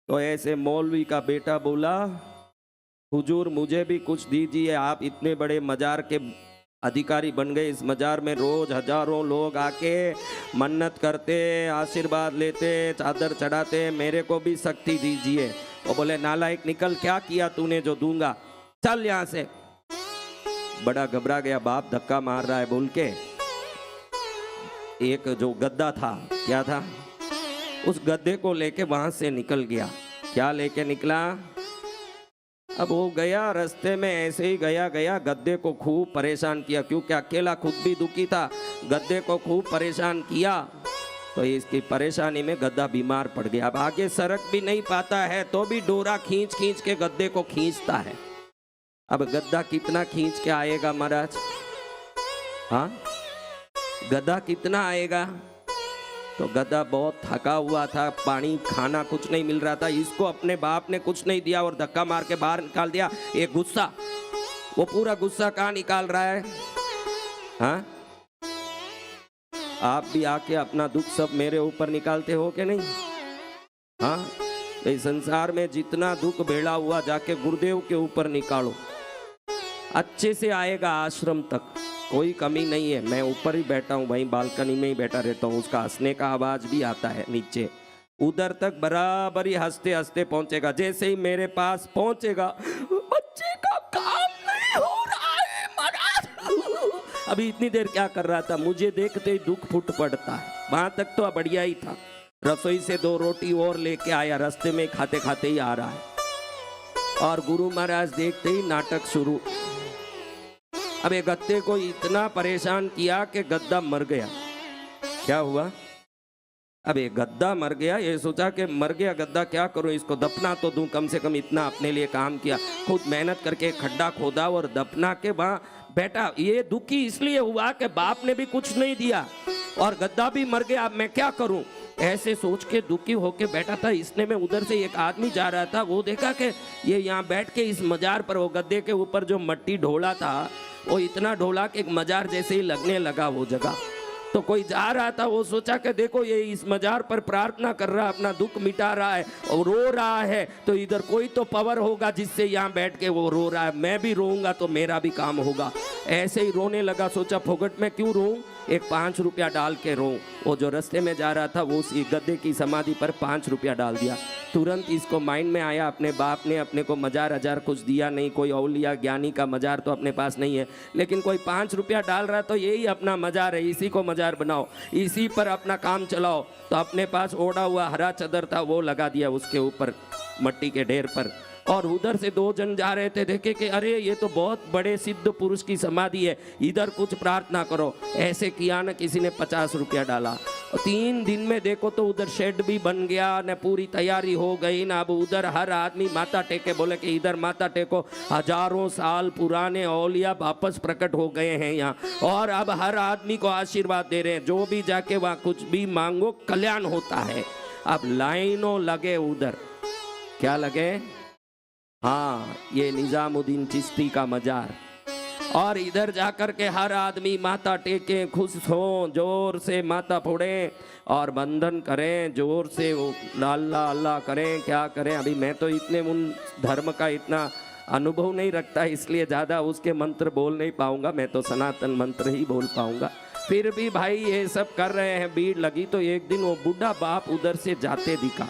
तो ऐसे मौलवी का बेटा बोला, हुजूर मुझे भी कुछ दीजिए, आप इतने बड़े मजार के अधिकारी बन गए, इस मजार में रोज हजारों लोग आके मन्नत करते, आशीर्वाद लेते, चादर चढ़ाते, मेरे को भी शक्ति दीजिए। वो बोले नालायक निकल, क्या किया तूने जो दूंगा, चल यहाँ से। बड़ा घबरा गया बाप, धक्का मार रहा है बोल के एक जो गद्दा था, क्या था, उस गद्दे को लेके वहां से निकल गया। क्या लेके निकला, अब वो गया रास्ते में, ऐसे ही गया गया गद्दे को खूब परेशान किया, क्योंकि अकेला खुद भी दुखी था, गद्दे को खूब परेशान किया। तो इसकी परेशानी में गद्दा बीमार पड़ गया। अब आगे सरक भी नहीं पाता है तो भी डोरा खींच खींच के गद्दे को खींचता है। अब गद्दा कितना खींच के आएगा महाराज, हाँ गद्दा कितना आएगा। तो गधा बहुत थका हुआ था, पानी खाना कुछ नहीं मिल रहा था, इसको अपने बाप ने कुछ नहीं दिया और धक्का मार के बाहर निकाल दिया। एक गुस्सा, वो पूरा गुस्सा कहाँ निकाल रहा है, हाँ आप भी आके अपना दुख सब मेरे ऊपर निकालते हो कि नहीं, हाँ इस संसार में जितना दुख भेड़ा हुआ जाके गुरुदेव के ऊपर निकालो, अच्छे से आएगा आश्रम तक, कोई कमी नहीं है। मैं ऊपर ही बैठा हूँ भाई, बालकनी में ही बैठा रहता हूँ, उसका हंसने का आवाज भी आता है नीचे, उधर तक बराबर ही हंसते हंसते पहुंचेगा। जैसे ही मेरे पास पहुंचेगा, बच्चे का काम नहीं हो रहा है महाराज। अभी इतनी देर क्या कर रहा था, मुझे देखते ही दुख फूट पड़ता है। वहां तक तो बढ़िया ही था, रसोई से 2 रोटी और लेके आया, रास्ते में खाते खाते ही आ रहा है, और गुरु महाराज देखते ही नाटक शुरू। अब ये गद्दे को इतना परेशान किया कि गद्दा मर गया। क्या हुआ, अब ये गद्दा मर गया, ये सोचा कि मर गया गद्दा, क्या करूं इसको, दफना तो दूं, कम से कम इतना अपने लिए काम किया, खुद मेहनत करके खड्डा खोदा और दफना के वहां बैठा। ये दुखी इसलिए हुआ कि बाप ने भी कुछ नहीं दिया और गद्दा भी मर गया, अब मैं क्या करूं, ऐसे सोच के दुखी होके बैठा था। इसने में उधर से एक आदमी जा रहा था, वो देखा कि ये यहाँ बैठ के इस मजार पर, वो गद्दे के ऊपर जो मट्टी ढोला था वो इतना ढोला कि एक मजार जैसे ही लगने लगा वो जगह। तो कोई जा रहा था, वो सोचा कि देखो ये इस मजार पर प्रार्थना कर रहा है, अपना दुख मिटा रहा है और रो रहा है, तो इधर कोई तो पावर होगा जिससे यहाँ बैठ के वो रो रहा है, मैं भी रोऊंगा तो मेरा भी काम होगा। ऐसे ही रोने लगा, सोचा फोगट में क्यों रोऊं, एक 5 रुपया डाल के रो। वो जो रास्ते में जा रहा था वो उस गद्दे की समाधि पर 5 रुपया डाल दिया। तुरंत इसको माइंड में आया, अपने बाप ने अपने को मजार हजार कुछ दिया नहीं, कोई औलिया ज्ञानी का मजार तो अपने पास नहीं है, लेकिन कोई 5 रुपया डाल रहा है तो यही अपना मजार है, इसी को मजार बनाओ, इसी पर अपना काम चलाओ। तो अपने पास ओढ़ा हुआ हरा चादर था वो लगा दिया उसके ऊपर मट्टी के ढेर पर, और उधर से 2 जन जा रहे थे, देखे कि अरे ये तो बहुत बड़े सिद्ध पुरुष की समाधि है, इधर कुछ प्रार्थना करो। ऐसे किया ना, किसी ने 50 रुपया डाला, और 3 दिन में देखो तो उधर शेड भी बन गया न, पूरी तैयारी हो गई ना। अब उधर हर आदमी माथा टेके, बोले कि इधर माथा टेको, हजारों साल पुराने औलिया वापस प्रकट हो गए हैं यहाँ, और अब हर आदमी को आशीर्वाद दे रहे हैं, जो भी जाके वहाँ कुछ भी मांगो कल्याण होता है। अब लाइनों लगे उधर, क्या लगे, हाँ ये निजामुद्दीन चिश्ती का मजार, और इधर जाकर के हर आदमी माथा टेके, खुश हो, जोर से माथा फोड़े और बंधन करें, जोर से वो अल्लाह अल्लाह करें, क्या करें। अभी मैं तो इतने उन धर्म का इतना अनुभव नहीं रखता, इसलिए ज़्यादा उसके मंत्र बोल नहीं पाऊंगा, मैं तो सनातन मंत्र ही बोल पाऊंगा। फिर भी भाई ये सब कर रहे हैं, भीड़ लगी। तो एक दिन वो बूढ़ा बाप उधर से जाते दिखा,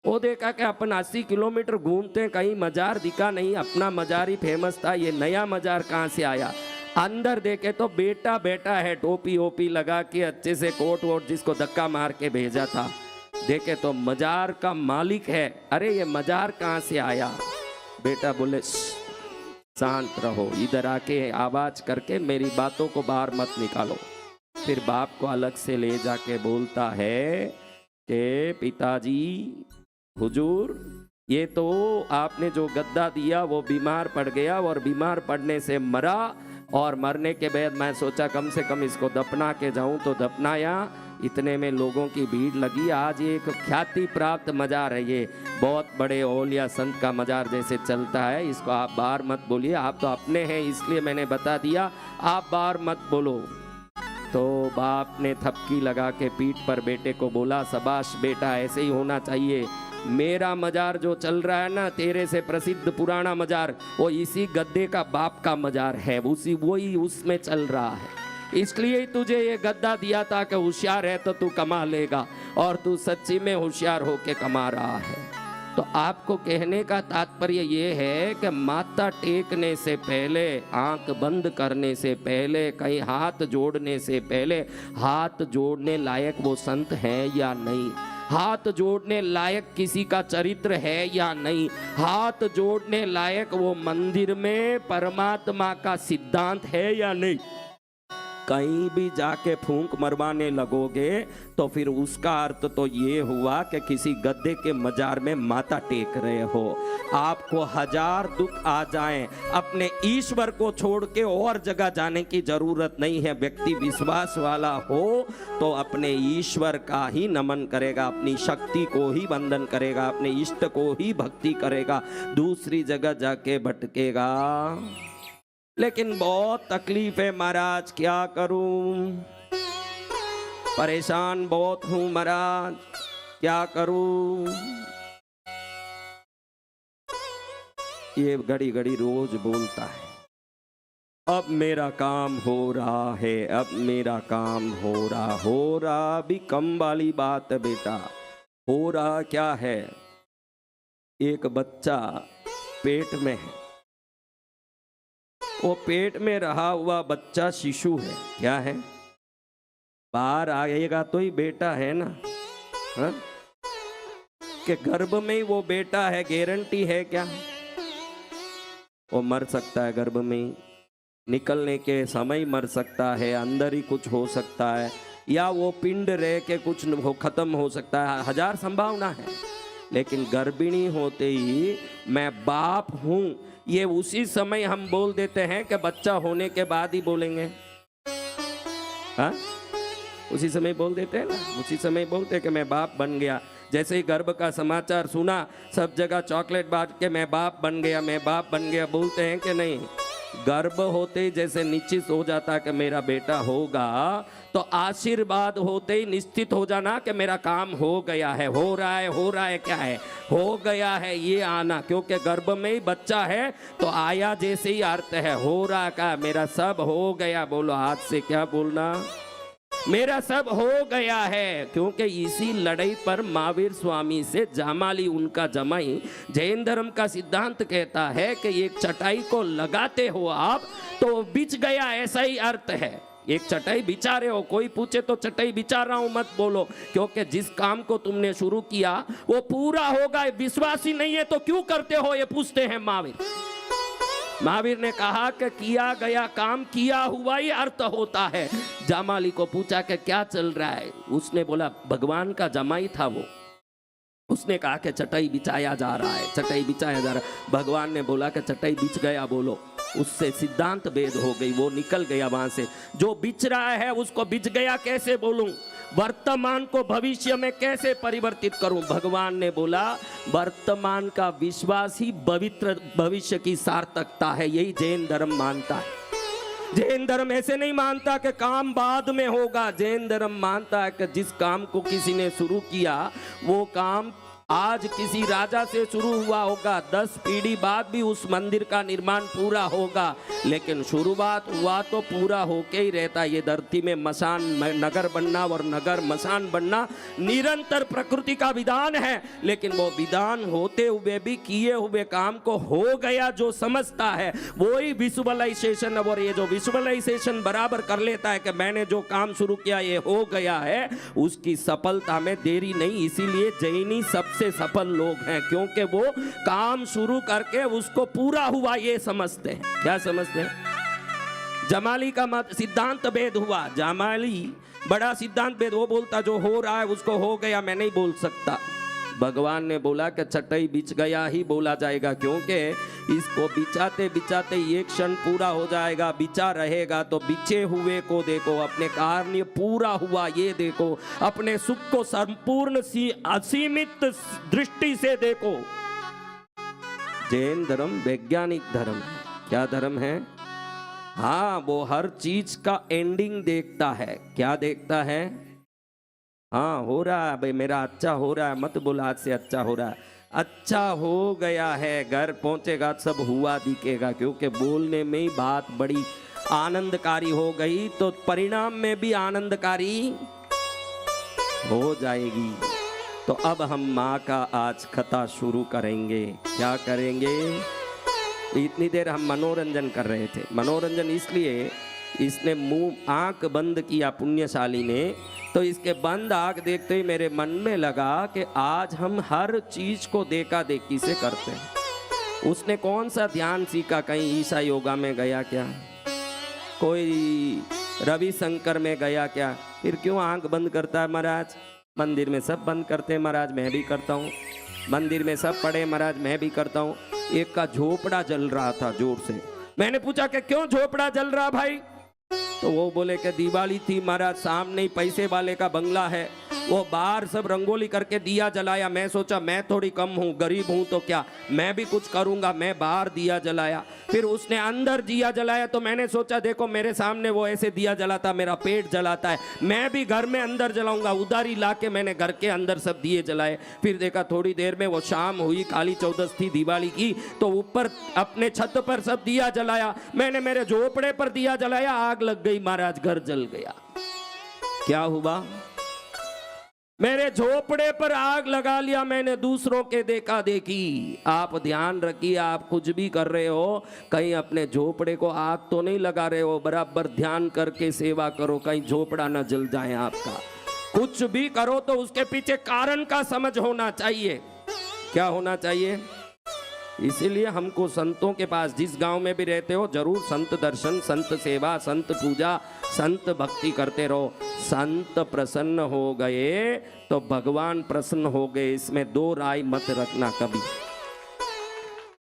वो देखा कि अपन 80 किलोमीटर घूमते कहीं मजार दिखा नहीं, अपना मजार ही फेमस था, ये नया मजार कहाँ से आया। अंदर देखे तो बेटा बैठा है, टोपी ओपी लगा के, अच्छे से कोट वोट, जिसको धक्का मार के भेजा था, देखे तो मजार का मालिक है। अरे ये मजार कहाँ से आया, बेटा बोले शांत रहो, इधर आके आवाज करके मेरी बातों को बाहर मत निकालो। फिर बाप को अलग से ले जाके बोलता है कि पिताजी हुजूर, ये तो आपने जो गद्दा दिया वो बीमार पड़ गया, और बीमार पड़ने से मरा, और मरने के बाद मैं सोचा कम से कम इसको दफना के जाऊं, तो दफनाया। इतने में लोगों की भीड़ लगी। आज एक ख्याति प्राप्त मजार है, ये बहुत बड़े औलिया संत का मजार जैसे चलता है, इसको आप बाहर मत बोलिए, आप तो अपने हैं इसलिए मैंने बता दिया, आप बाहर मत बोलो। तो बाप ने थपकी लगा के पीठ पर बेटे को बोला, शाबाश बेटा, ऐसे ही होना चाहिए, मेरा मजार जो चल रहा है ना, तेरे से प्रसिद्ध पुराना मजार, वो इसी गद्दे का बाप का मजार है, उसी वही उसमें चल रहा है। इसलिए तुझे ये गद्दा दिया था कि होशियार है तो तू कमा लेगा, और तू सच्ची में होशियार होके कमा रहा है। तो आपको कहने का तात्पर्य ये है कि माथा टेकने से पहले, आंख बंद करने से पहले, कहीं हाथ जोड़ने से पहले, हाथ जोड़ने लायक वो संत है या नहीं, हाथ जोड़ने लायक किसी का चरित्र है या नहीं, हाथ जोड़ने लायक वो मंदिर में परमात्मा का सिद्धांत है या नहीं। कहीं भी जाके फूंक मरवाने लगोगे तो फिर उसका अर्थ तो ये हुआ कि किसी गद्दे के मजार में माथा टेक रहे हो। आपको हजार दुख आ जाएं, अपने ईश्वर को छोड़ के और जगह जाने की जरूरत नहीं है। व्यक्ति विश्वास वाला हो तो अपने ईश्वर का ही नमन करेगा, अपनी शक्ति को ही वंदन करेगा, अपने इष्ट को ही भक्ति करेगा, दूसरी जगह जाके भटकेगा। लेकिन बहुत तकलीफ है महाराज, क्या करूं, परेशान बहुत हूं महाराज, क्या करूं। ये घड़ी घड़ी रोज बोलता है, अब मेरा काम हो रहा है, अब मेरा काम हो रहा भी कम वाली बात है बेटा। हो रहा क्या है, एक बच्चा पेट में है, वो पेट में रहा हुआ बच्चा शिशु है, क्या है, बाहर आएगा तो ही बेटा है ना, हा? कि गर्भ में ही वो बेटा है, गारंटी है क्या? वो मर सकता है, गर्भ में ही निकलने के समय मर सकता है, अंदर ही कुछ हो सकता है, या वो पिंड रह के कुछ खत्म हो सकता है, हजार संभावना है। लेकिन गर्भिणी होते ही मैं बाप हूं, ये उसी समय हम बोल देते हैं कि बच्चा होने के बाद ही बोलेंगे, हाँ उसी समय बोल देते हैं ना, उसी समय बोलते हैं कि मैं बाप बन गया। जैसे ही गर्भ का समाचार सुना, सब जगह चॉकलेट बांट के मैं बाप बन गया, मैं बाप बन गया बोलते हैं कि नहीं। गर्भ होते ही जैसे निश्चित हो जाता कि मेरा बेटा होगा, तो आशीर्वाद होते ही निश्चित हो जाना कि मेरा काम हो गया है, हो रहा है, हो रहा है, क्या है, हो गया है ये आना, क्योंकि गर्भ में ही बच्चा है तो आया जैसे ही अर्थ है, हो रहा का मेरा सब हो गया। बोलो हाथ से क्या बोलना, मेरा सब हो गया है। क्योंकि इसी लड़ाई पर महावीर स्वामी से जामाली उनका जमाई, जैन धर्म का सिद्धांत कहता है कि एक चटाई को लगाते हो आप तो बिछ गया, ऐसा ही अर्थ है। एक चटाई बिछा रहे हो, कोई पूछे तो चटाई बिछा रहा हूं मत बोलो, क्योंकि जिस काम को तुमने शुरू किया वो पूरा होगा। विश्वास ही नहीं है तो क्यों करते हो, ये पूछते हैं महावीर। महावीर ने कहा कि किया गया काम किया हुआ ही अर्थ होता है। जामाली को पूछा कि क्या चल रहा है, उसने बोला भगवान का जमाई था वो, उसने कहा कि चटाई बिछाया जा रहा है, चटाई बिछाया जा रहा है। भगवान ने बोला कि चटाई बिछ गया बोलो, उससे सिद्धांत भेद हो गई, वो निकल गया वहां से। जो बिछ रहा है उसको बिछ गया कैसे बोलूं, वर्तमान को भविष्य में कैसे परिवर्तित करूं। भगवान ने बोला वर्तमान का विश्वास ही पवित्र भविष्य की सार्थकता है, यही जैन धर्म मानता है। जैन धर्म ऐसे नहीं मानता कि काम बाद में होगा, जैन धर्म मानता है कि जिस काम को किसी ने शुरू किया वो काम आज किसी राजा से शुरू हुआ होगा, 10 पीढ़ी बाद भी उस मंदिर का निर्माण पूरा होगा, लेकिन शुरुआत हुआ तो पूरा होके ही रहता। ये धरती में मसान नगर बनना और नगर मसान बनना निरंतर प्रकृति का विधान है, लेकिन वो विधान होते हुए भी किए हुए काम को हो गया जो समझता है वो ही विजुअलाइजेशन। और ये जो विजुअलाइजेशन बराबर कर लेता है कि मैंने जो काम शुरू किया ये हो गया है, उसकी सफलता में देरी नहीं। इसीलिए जैनी सबसे सफल लोग हैं, क्योंकि वो काम शुरू करके उसको पूरा हुआ ये समझते हैं। क्या समझते हैं? जमाली का मत सिद्धांत भेद हुआ, जमाली बड़ा सिद्धांत भेद, वो बोलता जो हो रहा है उसको हो गया, मैं नहीं बोल सकता। भगवान ने बोला कि चटाई बिछ गया ही बोला जाएगा, क्योंकि इसको बिछाते बिछाते ये क्षण पूरा हो जाएगा, बिछा रहेगा तो बिछे हुए को देखो, अपने कार्य पूरा हुआ ये देखो, अपने सुख को संपूर्ण असीमित दृष्टि से देखो। जैन धर्म वैज्ञानिक धर्म है। क्या धर्म है? हाँ, वो हर चीज का एंडिंग देखता है। क्या देखता है? हाँ हो रहा है भाई, मेरा अच्छा हो रहा है, मत बोला आज से अच्छा हो रहा है। अच्छा हो गया है, घर पहुंचेगा सब हुआ दिखेगा, क्योंकि बोलने में ही बात बड़ी आनंदकारी हो गई तो परिणाम में भी आनंदकारी हो जाएगी। तो अब हम माँ का आज कथा शुरू करेंगे। क्या करेंगे? इतनी देर हम मनोरंजन कर रहे थे। मनोरंजन इसलिए, इसने मुंह आंख बंद किया पुण्यशाली ने, तो इसके बंद आंख देखते ही मेरे मन में लगा कि आज हम हर चीज को देखा देखी से करते हैं। उसने कौन सा ध्यान सीखा? कहीं ईशा योगा में गया क्या? कोई रविशंकर में गया क्या? फिर क्यों आंख बंद करता है महाराज? मंदिर में सब बंद करते हैं महाराज, मैं भी करता हूँ। मंदिर में सब पढ़े महाराज, मैं भी करता हूँ। एक का झोपड़ा जल रहा था जोर से। मैंने पूछा कि क्यों झोपड़ा जल रहा भाई? तो वो बोले कि दिवाली थी महाराज, सामने ही पैसे वाले का बंगला है, वो बाहर सब रंगोली करके दिया जलाया। मैं सोचा मैं थोड़ी कम हूँ, गरीब हूँ तो क्या, मैं भी कुछ करूँगा, मैं बाहर दिया जलाया। फिर उसने अंदर दिया जलाया, तो मैंने सोचा देखो मेरे सामने वो ऐसे दिया जलाता, मेरा पेट जलाता है, मैं भी घर में अंदर जलाऊंगा। उधारी ला के मैंने घर के अंदर सब दिए जलाए। फिर देखा थोड़ी देर में वो शाम हुई, काली चौदस थी दिवाली की, तो ऊपर अपने छत पर सब दिया जलाया। मैंने मेरे झोपड़े पर दिया जलाया, आग लग गई महाराज, घर जल गया। क्या हुआ? मेरे झोपड़े पर आग लगा लिया मैंने, दूसरों के देखा देखी। आप ध्यान रखिए, आप कुछ भी कर रहे हो, कहीं अपने झोपड़े को आग तो नहीं लगा रहे हो। बराबर ध्यान करके सेवा करो, कहीं झोपड़ा न जल जाए आपका। कुछ भी करो तो उसके पीछे कारण का समझ होना चाहिए। क्या होना चाहिए? इसीलिए हमको संतों के पास, जिस गांव में भी रहते हो, जरूर संत दर्शन, संत सेवा, संत पूजा, संत भक्ति करते रहो। संत प्रसन्न हो गए तो भगवान प्रसन्न हो गए, इसमें दो राय मत रखना कभी।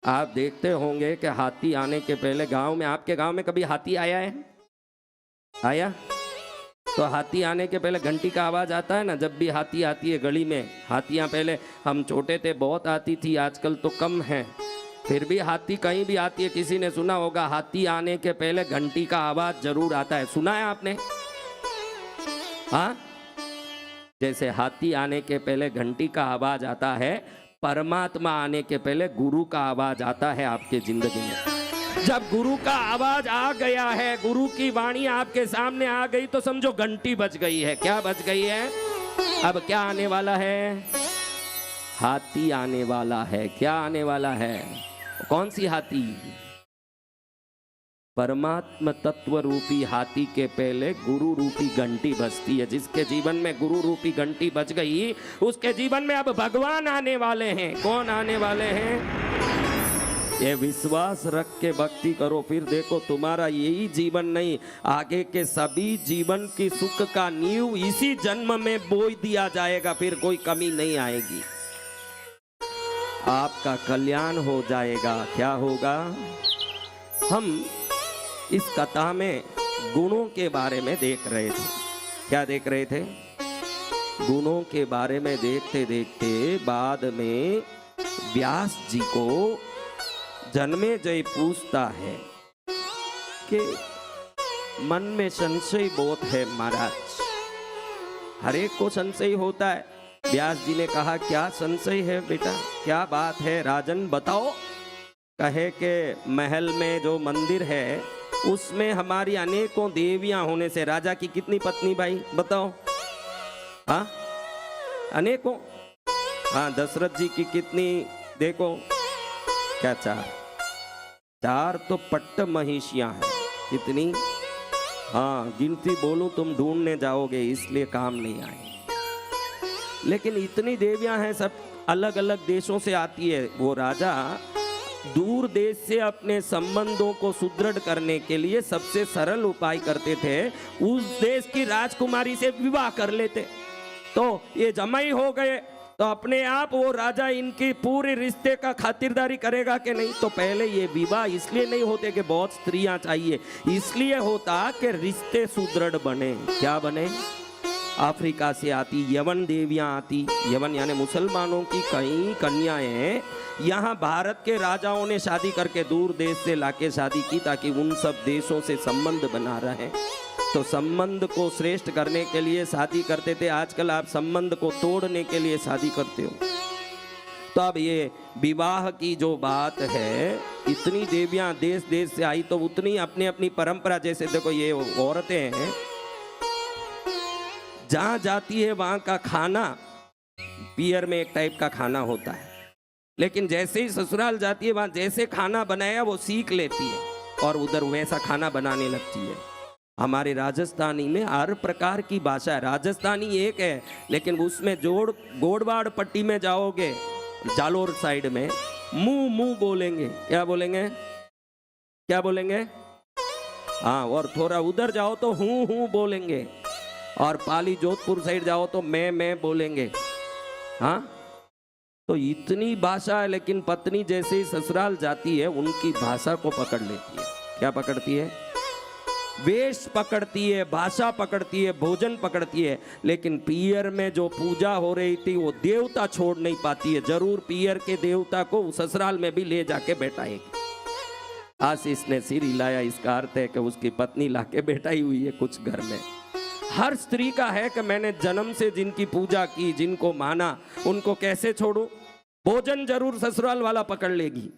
आप देखते होंगे कि हाथी आने के पहले गांव में, आपके गांव में कभी हाथी आया है? आया? तो हाथी आने के पहले घंटी का आवाज आता है ना। जब भी हाथी आती है गली में, हाथियां पहले हम छोटे थे बहुत आती थी, आजकल तो कम है, फिर भी हाथी कहीं भी आती है। किसी ने सुना होगा हाथी आने के पहले घंटी का आवाज जरूर आता है। सुना है आपने? हाँ, जैसे हाथी आने के पहले घंटी का आवाज आता है, परमात्मा आने के पहले गुरु का आवाज आता है आपके जिंदगी में। जब गुरु का आवाज आ गया है, गुरु की वाणी आपके सामने आ गई, तो समझो घंटी बज गई है। क्या बज गई है? अब क्या आने वाला है? हाथी आने वाला है। क्या आने वाला है? कौन सी हाथी? परमात्मा तत्व रूपी हाथी के पहले गुरु रूपी घंटी बजती है। जिसके जीवन में गुरु रूपी घंटी बज गई, उसके जीवन में अब भगवान आने वाले हैं। कौन आने वाले हैं? ये विश्वास रख के भक्ति करो, फिर देखो तुम्हारा यही जीवन नहीं, आगे के सभी जीवन की सुख का नींव इसी जन्म में बोई दिया जाएगा, फिर कोई कमी नहीं आएगी, आपका कल्याण हो जाएगा। क्या होगा? हम इस कथा में गुणों के बारे में देख रहे थे। क्या देख रहे थे? गुणों के बारे में देखते देखते बाद में व्यास जी को जन्मेजय पूछता है कि मन में संशय बहुत है महाराज, हर एक को संशय होता है। व्यास जी ने कहा क्या संशय है बेटा, क्या बात है राजन बताओ। कहे कि महल में जो मंदिर है उसमें हमारी अनेकों देवियां होने से, राजा की कितनी पत्नी भाई बताओ? हाँ अनेकों। हाँ दशरथ जी की कितनी देखो, क्या चार तो पट्ट महिषियां हैं। कितनी? हाँ गिनती बोलूं तुम ढूंढने जाओगे, इसलिए काम नहीं आए। लेकिन इतनी देवियां हैं, सब अलग अलग देशों से आती है। वो राजा दूर देश से अपने संबंधों को सुदृढ़ करने के लिए सबसे सरल उपाय करते थे, उस देश की राजकुमारी से विवाह कर लेते। तो ये जमाई हो गए तो अपने आप वो राजा इनकी पूरे रिश्ते का खातिरदारी करेगा कि नहीं? तो पहले ये विवाह इसलिए नहीं होते कि बहुत स्त्रियां चाहिए, इसलिए होता कि रिश्ते सुदृढ़ बने। क्या बने? अफ्रीका से आती यवन देवियां आती, यवन यानी मुसलमानों की कई कन्याएं यहाँ भारत के राजाओं ने शादी करके दूर देश से लाके शादी की, ताकि उन सब देशों से संबंध बना रहे। तो संबंध को श्रेष्ठ करने के लिए शादी करते थे, आजकल आप संबंध को तोड़ने के लिए शादी करते हो। तो अब ये विवाह की जो बात है, इतनी देवियां देश देश से आई तो उतनी अपनी अपनी परंपरा, जैसे देखो ये औरतें हैं, जहां जाती है वहां का खाना पियर में एक टाइप का खाना होता है, लेकिन जैसे ही ससुराल जाती है वहां जैसे खाना बनाया वो सीख लेती है और उधर वैसा खाना बनाने लगती है। हमारे राजस्थानी में हर प्रकार की भाषा है, राजस्थानी एक है लेकिन उसमें गोड़वाड़ पट्टी में जाओगे, जालोर साइड में मुंह मुंह बोलेंगे। क्या बोलेंगे? क्या बोलेंगे? हाँ, और थोड़ा उधर जाओ तो हूँ हूँ बोलेंगे, और पाली जोधपुर साइड जाओ तो मैं बोलेंगे। हाँ, तो इतनी भाषा है, लेकिन पत्नी जैसे ही ससुराल जाती है उनकी भाषा को पकड़ लेती है। क्या पकड़ती है? वेश पकड़ती है, भाषा पकड़ती है, भोजन पकड़ती है। लेकिन पियर में जो पूजा हो रही थी वो देवता छोड़ नहीं पाती है, जरूर पियर के देवता को ससुराल में भी ले जाके बैठाएगी। आशीष ने सिर हिलाया, इसका अर्थ है कि उसकी पत्नी लाके बैठाई हुई है कुछ घर में। हर स्त्री का है कि मैंने जन्म से जिनकी पूजा की, जिनको माना, उनको कैसे छोड़ूं? भोजन जरूर ससुराल वाला पकड़ लेगी,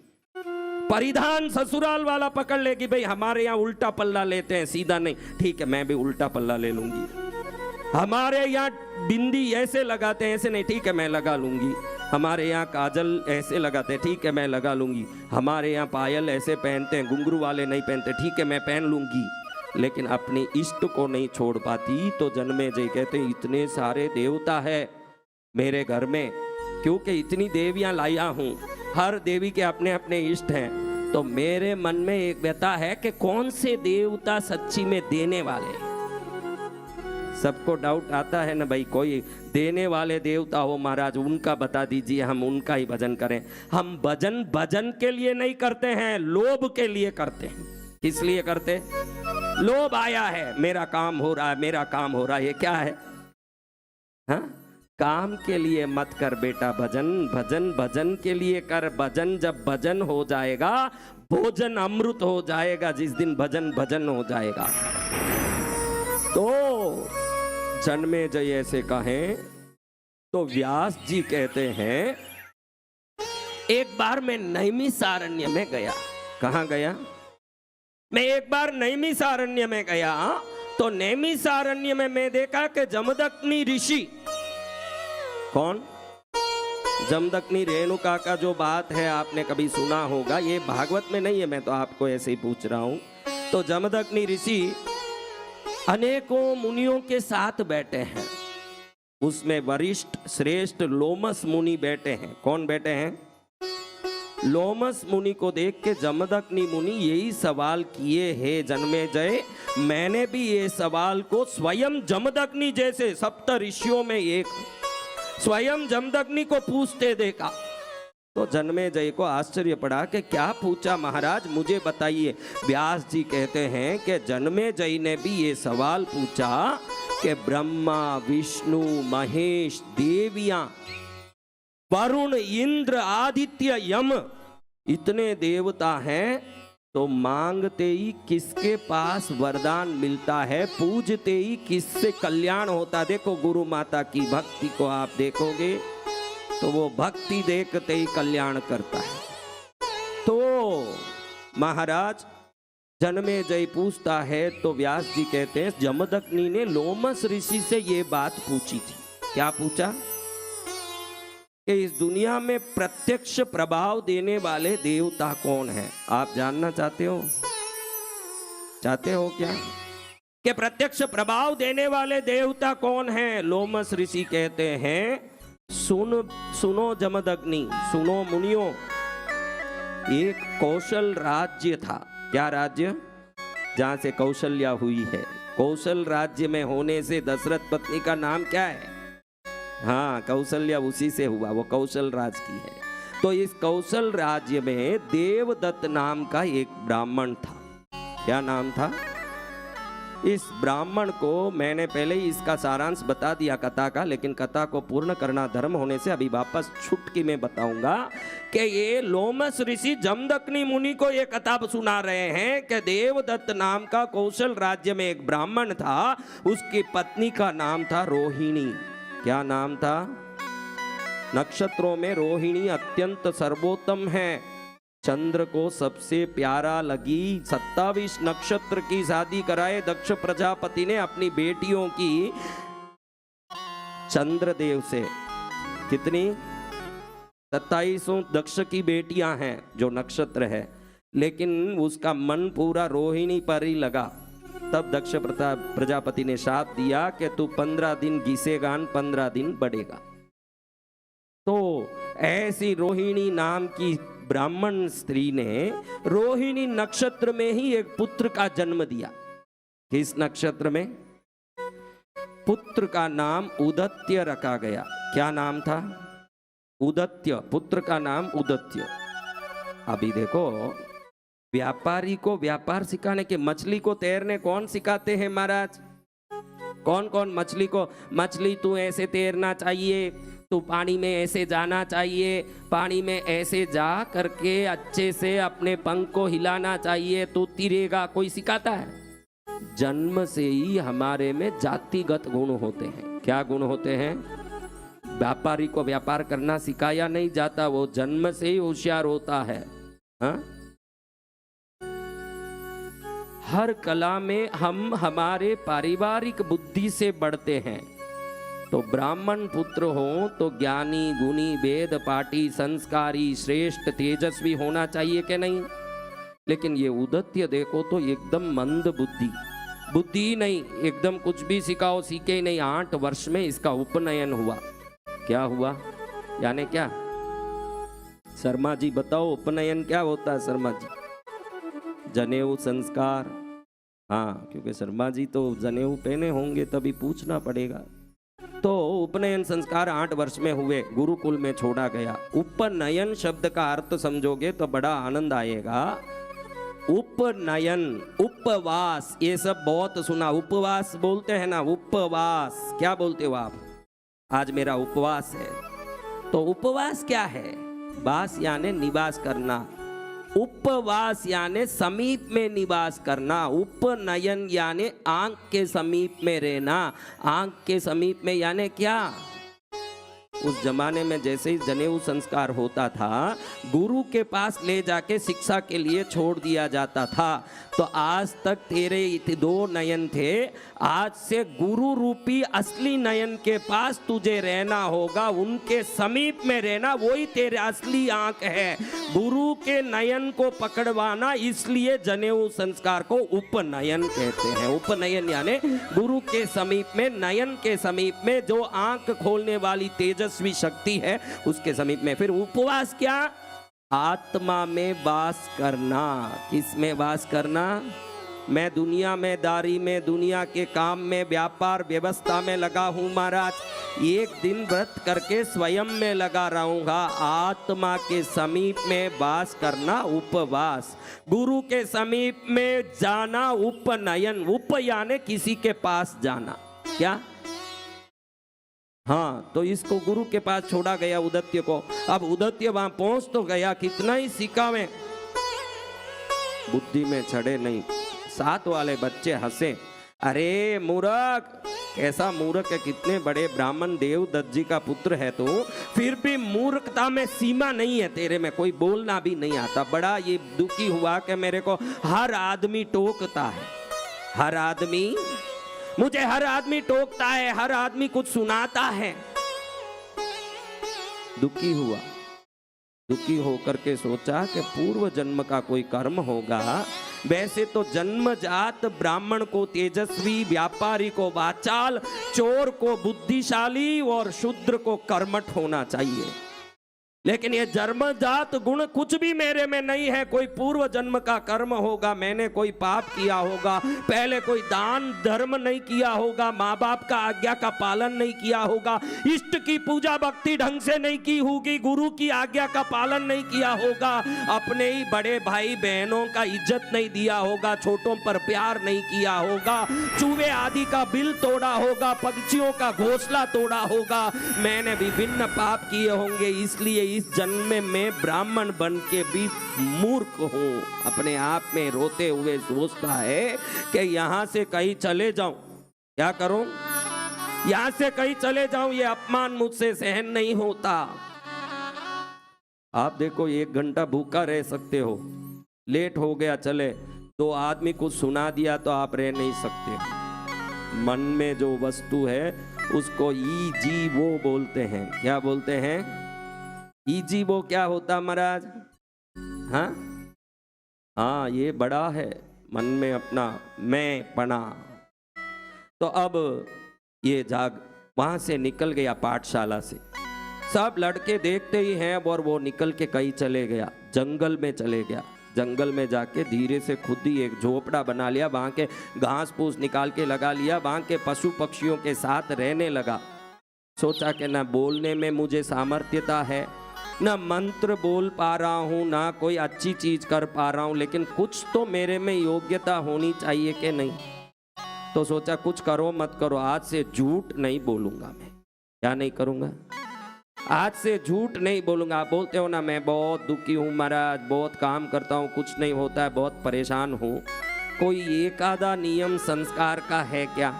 परिधान ससुराल वाला पकड़ लेगी। भाई हमारे यहाँ उल्टा पल्ला लेते हैं, सीधा नहीं, ठीक है मैं भी उल्टा पल्ला ले लूंगी। हमारे यहाँ बिंदी ऐसे लगाते हैं, ऐसे नहीं, ठीक है मैं लगा लूंगी। हमारे यहाँ काजल ऐसे लगाते हैं, ठीक है मैं लगा लूंगी। हमारे यहाँ पायल ऐसे पहनते हैं, घुंघरू वाले नहीं पहनते, ठीक है मैं पहन लूंगी। लेकिन अपनी इष्ट को नहीं छोड़ पाती। तो जन्मेजय कहते हैं इतने सारे देवता है मेरे घर में, क्योंकि इतनी देवियां लाया हूं, हर देवी के अपने अपने इष्ट हैं। तो मेरे मन में एक व्यथा है कि कौन से देवता सच्ची में देने वाले। सबको डाउट आता है ना भाई, कोई देने वाले देवता हो महाराज, उनका बता दीजिए, हम उनका ही भजन करें। हम भजन भजन के लिए नहीं करते हैं, लोभ के लिए करते हैं। किस लिए करते? लोभ आया है, मेरा काम हो रहा है, मेरा काम हो रहा है। ये क्या है? हाँ, काम के लिए मत कर बेटा भजन, भजन भजन के लिए कर। भजन जब भजन हो जाएगा, भोजन अमृत हो जाएगा जिस दिन भजन भजन हो जाएगा। तो जन्मेजय ऐसे कहें तो व्यास जी कहते हैं एक बार मैं नैमिषारण्य में गया। कहाँ गया? मैं एक बार नैमिषारण्य में गया, तो नैमिषारण्य में मैं देखा कि जमदग्नि ऋषि। कौन? जमदग्नि रेणुका का जो बात है आपने कभी सुना होगा, ये भागवत में नहीं है, मैं तो आपको ऐसे ही पूछ रहा हूं। तो जमदग्नि ऋषि अनेकों मुनियों के साथ बैठे हैं, उसमें वरिष्ठ श्रेष्ठ लोमस मुनि बैठे हैं। कौन बैठे हैं? लोमस मुनि को देख के जमदग्नि मुनि यही सवाल किए हैं जन्मेजय, मैंने भी ये सवाल को स्वयं जमदग्नि जैसे सप्त ऋषियों में एक स्वयं जमदग्नि को पूछते देखा। तो जन्मेजय को आश्चर्य पड़ा कि क्या पूछा महाराज, मुझे बताइए। व्यास जी कहते हैं कि जन्मेजय ने भी ये सवाल पूछा कि ब्रह्मा विष्णु महेश देवियां वरुण इंद्र आदित्य यम इतने देवता हैं, तो मांगते ही किसके पास वरदान मिलता है, पूजते ही किससे कल्याण होता। देखो गुरु माता की भक्ति को आप देखोगे तो वो भक्ति देखते ही कल्याण करता है। तो महाराज जन्मेजय पूछता है तो व्यास जी कहते हैं जमदग्नि ने लोमस ऋषि से ये बात पूछी थी। क्या पूछा? कि इस दुनिया में प्रत्यक्ष प्रभाव देने वाले देवता कौन है? आप जानना चाहते हो? चाहते हो क्या कि प्रत्यक्ष प्रभाव देने वाले देवता कौन है? लोमस ऋषि कहते हैं सुनो जमदग्नि, सुनो मुनियों, एक कौशल राज्य था। क्या राज्य? जहां से कौशल्या हुई है। कौशल राज्य में होने से दशरथ पत्नी का नाम क्या है? हाँ, कौशल्या उसी से हुआ, वो कौशल राज की है। तो इस कौशल राज्य में देवदत्त नाम का एक ब्राह्मण था। क्या नाम था? इस ब्राह्मण को मैंने पहले ही इसका सारांश बता दिया कथा का, लेकिन कथा को पूर्ण करना धर्म होने से अभी वापस छुटकी में बताऊंगा कि ये लोमस ऋषि जमदग्नि मुनि को ये कथा सुना रहे हैं कि देवदत्त नाम का कौशल राज्य में एक ब्राह्मण था, उसकी पत्नी का नाम था रोहिणी। क्या नाम था? नक्षत्रों में रोहिणी अत्यंत सर्वोत्तम है, चंद्र को सबसे प्यारा लगी। 27 नक्षत्र की शादी कराए दक्ष प्रजापति ने अपनी बेटियों की चंद्रदेव से। कितनी? 27 दक्ष की बेटियां हैं जो नक्षत्र है, लेकिन उसका मन पूरा रोहिणी पर ही लगा। तब दक्ष प्रजापति ने शाप दिया कि तू 15 दिन घिसेगा, 15 दिन बढ़ेगा। तो ऐसी रोहिणी नाम की ब्राह्मण स्त्री ने रोहिणी नक्षत्र में ही एक पुत्र का जन्म दिया। किस नक्षत्र में? पुत्र का नाम उदत्य रखा गया। क्या नाम था? उदत्य। पुत्र का नाम उदत्य। अभी देखो, व्यापारी को व्यापार सिखाने के, मछली को तैरने कौन सिखाते हैं महाराज? कौन कौन मछली को, मछली तू ऐसे तैरना चाहिए, तू पानी में ऐसे जाना चाहिए, पानी में ऐसे जा करके अच्छे से अपने पंख को हिलाना चाहिए, तू तिरेगा, कोई सिखाता है? जन्म से ही हमारे में जातिगत गुण होते हैं। क्या गुण होते हैं? व्यापारी को व्यापार करना सिखाया नहीं जाता, वो जन्म से ही होशियार होता है। हा? हर कला में हम हमारे पारिवारिक बुद्धि से बढ़ते हैं। तो ब्राह्मण पुत्र हो तो ज्ञानी, गुणी, वेद पाठी, संस्कारी, श्रेष्ठ, तेजस्वी होना चाहिए कि नहीं? लेकिन ये उदत्य देखो तो एकदम मंद बुद्धि, बुद्धि ही नहीं, एकदम कुछ भी सिखाओ सीखे ही नहीं। 8 वर्ष में इसका उपनयन हुआ। क्या हुआ? यानी क्या? शर्मा जी बताओ, उपनयन क्या होता है शर्मा जी? जनेऊ संस्कार। हाँ, क्योंकि शर्मा जी तो जनेऊ पहने होंगे तभी पूछना पड़ेगा। तो उपनयन संस्कार 8 वर्ष में हुए, गुरुकुल में छोड़ा गया। उपनयन शब्द का अर्थ समझोगे तो बड़ा आनंद आएगा। उपनयन, उपवास, ये सब बहुत सुना। उपवास बोलते हैं ना, उपवास। क्या बोलते हो आप? आज मेरा उपवास है। तो उपवास क्या है? वास यानी निवास करना, उपवास यानी समीप में निवास करना, उपनयन यानी आंख के समीप में रहना। आंख के समीप में यानी क्या? उस जमाने में जैसे ही जनेऊ संस्कार होता था, गुरु के पास ले जाके शिक्षा के लिए छोड़ दिया जाता था। तो आज तक तेरे 2 नयन थे, आज से गुरु रूपी असली नयन के पास तुझे रहना होगा, उनके समीप में रहना, वही तेरे असली आंख है। गुरु के नयन को पकड़वाना, इसलिए जनेऊ संस्कार को उपनयन कहते हैं। उपनयन यानी गुरु के समीप में, नयन के समीप में, जो आंख खोलने वाली तेजस्वी शक्ति है उसके समीप में। फिर उपवास क्या? आत्मा में वास करना। किस में वास करना? मैं दुनिया में दारी में, दुनिया के काम में, व्यापार व्यवस्था में लगा हूं महाराज। एक दिन व्रत करके स्वयं में लगा रहूंगा। आत्मा के समीप में वास करना उपवास, गुरु के समीप में जाना उपनयन। उप यानी किसी के पास जाना। क्या? हाँ, तो इसको गुरु के पास छोड़ा गया उदत्य को। अब उदत्य वहां पहुंच तो गया, कितना ही सिखावे, बुद्धि में चढ़े नहीं। साथ वाले बच्चे हंसे, अरे मूर्ख, कैसा मूर्ख है, कितने बड़े ब्राह्मण देवदत्त जी का पुत्र है तो, फिर भी मूर्खता में सीमा नहीं है तेरे में, कोई बोलना भी नहीं आता। बड़ा ये दुखी हुआ कि मेरे को हर आदमी टोकता है, हर आदमी, मुझे हर आदमी टोकता है, हर आदमी कुछ सुनाता है। दुखी हुआ, दुखी होकर के सोचा कि पूर्व जन्म का कोई कर्म होगा। वैसे तो जन्मजात ब्राह्मण को तेजस्वी, व्यापारी को वाचाल, चोर को बुद्धिशाली और शूद्र को कर्मठ होना चाहिए। लेकिन ये जन्मजात गुण कुछ भी मेरे में नहीं है। कोई पूर्व जन्म का कर्म होगा, मैंने कोई पाप किया होगा, पहले कोई दान धर्म नहीं किया होगा, माँ बाप का आज्ञा का पालन नहीं किया होगा, इष्ट की पूजा भक्ति ढंग से नहीं की होगी, गुरु की आज्ञा का पालन नहीं किया होगा, अपने ही बड़े भाई बहनों का इज्जत नहीं दिया होगा, छोटों पर प्यार नहीं किया होगा, चूहे आदि का बिल तोड़ा होगा, पंछियों का घोंसला तोड़ा होगा, मैंने विभिन्न पाप किए होंगे। इसलिए इस जन्म में मैं ब्राह्मण बन के भी मूर्ख हूं। अपने आप में रोते हुए सोचता है कि यहां से कहीं चले जाऊं, क्या करूं, यहां से कहीं चले जाऊं, ये अपमान मुझसे सहन नहीं होता। आप देखो 1 घंटा भूखा रह सकते हो, लेट हो गया चले, 2 आदमी कुछ सुना दिया तो आप रह नहीं सकते। मन में जो वस्तु है उसको ई जी वो बोलते हैं। क्या बोलते हैं? ईजी वो क्या होता महाराज? हाँ, ये बड़ा है मन में अपना मैं पना। तो अब ये जाग वहां से निकल गया पाठशाला से, सब लड़के देखते ही हैं और वो निकल के कहीं चले गया, जंगल में चले गया। जंगल में जाके धीरे से खुद ही एक झोपड़ा बना लिया, वहां के घास फूस निकाल के लगा लिया, वहां के पशु पक्षियों के साथ रहने लगा। सोचा कि ना बोलने में मुझे सामर्थ्यता है, ना मंत्र बोल पा रहा हूँ, ना कोई अच्छी चीज कर पा रहा हूँ, लेकिन कुछ तो मेरे में योग्यता होनी चाहिए कि नहीं। तो सोचा कुछ करो मत करो, आज से झूठ नहीं बोलूंगा। मैं क्या नहीं करूंगा? आज से झूठ नहीं बोलूंगा। आप बोलते हो ना मैं बहुत दुखी हूँ महाराज, बहुत काम करता हूँ, कुछ नहीं होता है, बहुत परेशान हूँ। कोई एक आधा नियम संस्कार का है क्या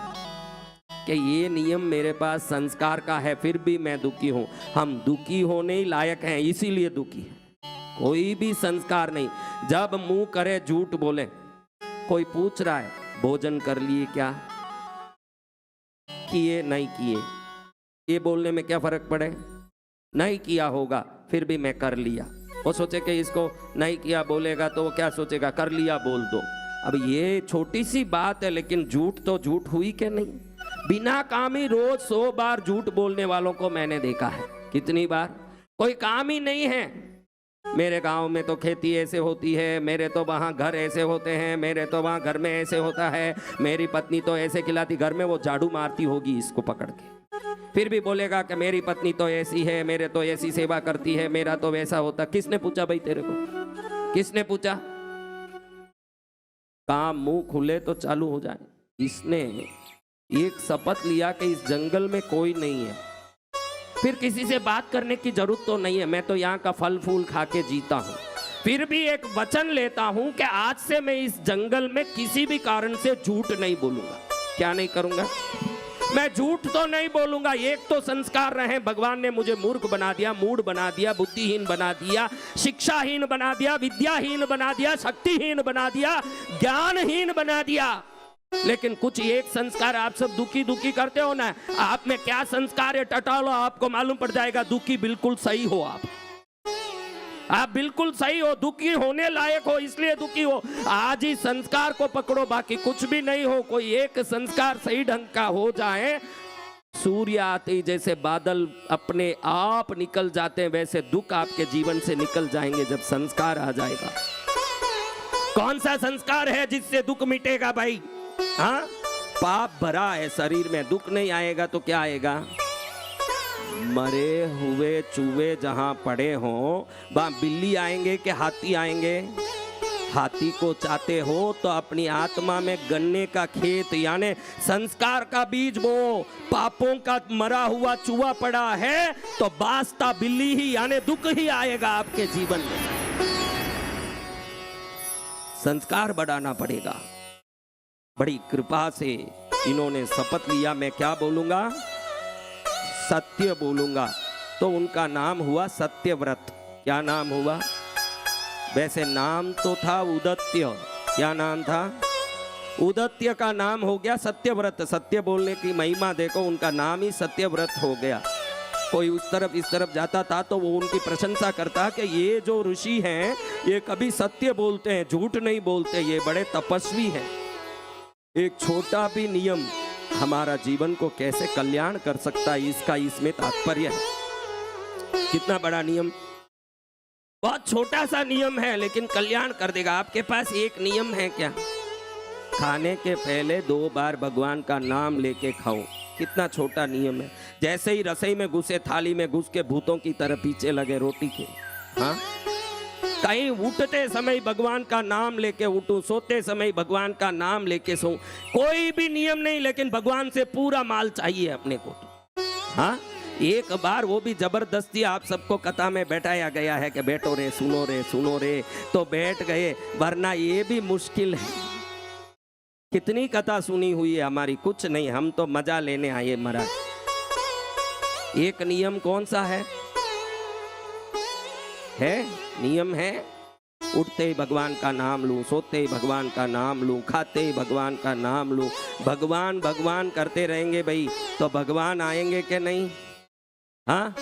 कि ये नियम मेरे पास संस्कार का है फिर भी मैं दुखी हूं? हम दुखी होने ही लायक हैं, इसीलिए दुखी है। कोई भी संस्कार नहीं। जब मुंह करे झूठ बोले। कोई पूछ रहा है भोजन कर लिए क्या, किए नहीं किए, ये बोलने में क्या फर्क पड़े? नहीं किया होगा फिर भी मैं कर लिया। वो सोचे कि इसको नहीं किया बोलेगा तो वो क्या सोचेगा, कर लिया बोल दो। अब ये छोटी सी बात है, लेकिन झूठ तो झूठ हुई कि नहीं? बिना काम ही रोज 100 बार झूठ बोलने वालों को मैंने देखा है। कितनी बार? कोई काम ही नहीं है। मेरे गांव में तो खेती ऐसे होती है, मेरे तो वहाँ घर ऐसे होते हैं, मेरे तो वहाँ घर में ऐसे होता है, मेरी पत्नी तो ऐसे खिलाती, घर में वो झाड़ू मारती होगी इसको पकड़ के, फिर भी बोलेगा कि मेरी पत्नी तो ऐसी है, मेरे तो ऐसी सेवा करती है, मेरा तो वैसा होता। किसने पूछा भाई तेरे को? किसने पूछा? काम मुंह खुले तो चालू हो जाए। इसने एक शपथ लिया कि इस जंगल में कोई नहीं है, फिर किसी से बात करने की जरूरत तो नहीं है, मैं तो यहाँ का फल फूल खा के जीता हूँ। फिर भी एक वचन लेता हूँ कि आज से मैं इस जंगल में किसी भी कारण से झूठ नहीं बोलूंगा। क्या नहीं करूंगा? मैं झूठ तो नहीं बोलूंगा। एक तो संस्कार रहे, भगवान ने मुझे मूर्ख बना दिया, मूढ़ बना दिया, बुद्धिहीन बना दिया, शिक्षाहीन बना दिया, विद्याहीन बना दिया, शक्तिहीन बना दिया, ज्ञानहीन बना दिया। लेकिन कुछ एक संस्कार आप सब दुखी दुखी करते हो ना, आप में क्या संस्कार है टटालो, आपको मालूम पड़ जाएगा। दुखी बिल्कुल सही हो, आप बिल्कुल सही हो, दुखी होने लायक हो इसलिए दुखी हो। आज ही संस्कार को पकड़ो, बाकी कुछ भी नहीं हो। कोई एक संस्कार सही ढंग का हो जाए, सूर्य आते ही जैसे बादल अपने आप निकल जाते हैं, वैसे दुख आपके जीवन से निकल जाएंगे जब संस्कार आ जाएगा। कौन सा संस्कार है जिससे दुख मिटेगा भाई? हाँ, पाप भरा है शरीर में, दुख नहीं आएगा तो क्या आएगा? मरे हुए चूहे जहां पड़े हों वहां बिल्ली आएंगे कि हाथी आएंगे? हाथी को चाहते हो तो अपनी आत्मा में गन्ने का खेत यानी संस्कार का बीज बो। पापों का मरा हुआ चूहा पड़ा है तो बास्ता बिल्ली ही यानी दुख ही आएगा आपके जीवन में। संस्कार बढ़ाना पड़ेगा। बड़ी कृपा से इन्होंने शपथ लिया, मैं क्या बोलूंगा? सत्य बोलूंगा। तो उनका नाम हुआ सत्यव्रत। क्या नाम हुआ? वैसे नाम तो था उदत्य। क्या नाम था? उदत्य का नाम हो गया सत्यव्रत। सत्य बोलने की महिमा देखो, उनका नाम ही सत्यव्रत हो गया। कोई उस तरफ इस तरफ जाता था तो वो उनकी प्रशंसा करता कि ये जो ऋषि हैं ये कभी सत्य बोलते हैं, झूठ नहीं बोलते, ये बड़े तपस्वी हैं। एक छोटा भी नियम हमारा जीवन को कैसे कल्याण कर सकता है, इसका इसमें तात्पर्य है। कितना बड़ा नियम बहुत छोटा सा नियम है लेकिन कल्याण कर देगा। आपके पास एक नियम है क्या? खाने के पहले 2 बार भगवान का नाम लेके खाओ। कितना छोटा नियम है। जैसे ही रसोई में घुसे, थाली में घुस के भूतों की तरह पीछे लगे रोटी के। हाँ, कहीं उठते समय भगवान का नाम लेके उठूं, सोते समय भगवान का नाम लेके सो। कोई भी नियम नहीं, लेकिन भगवान से पूरा माल चाहिए अपने को। हाँ, एक बार वो भी जबरदस्ती आप सबको कथा में बैठाया गया है कि बैठो रे, सुनो रे, सुनो रे, तो बैठ गए, वरना ये भी मुश्किल है। कितनी कथा सुनी हुई है हमारी, कुछ नहीं, हम तो मजा लेने आए महाराज। एक नियम कौन सा है? नियम है, उठते ही भगवान का नाम लूं, सोते ही भगवान का नाम लूं, खाते ही भगवान का नाम लूं। भगवान भगवान करते रहेंगे भाई, तो भगवान आएंगे कि नहीं? हाँ,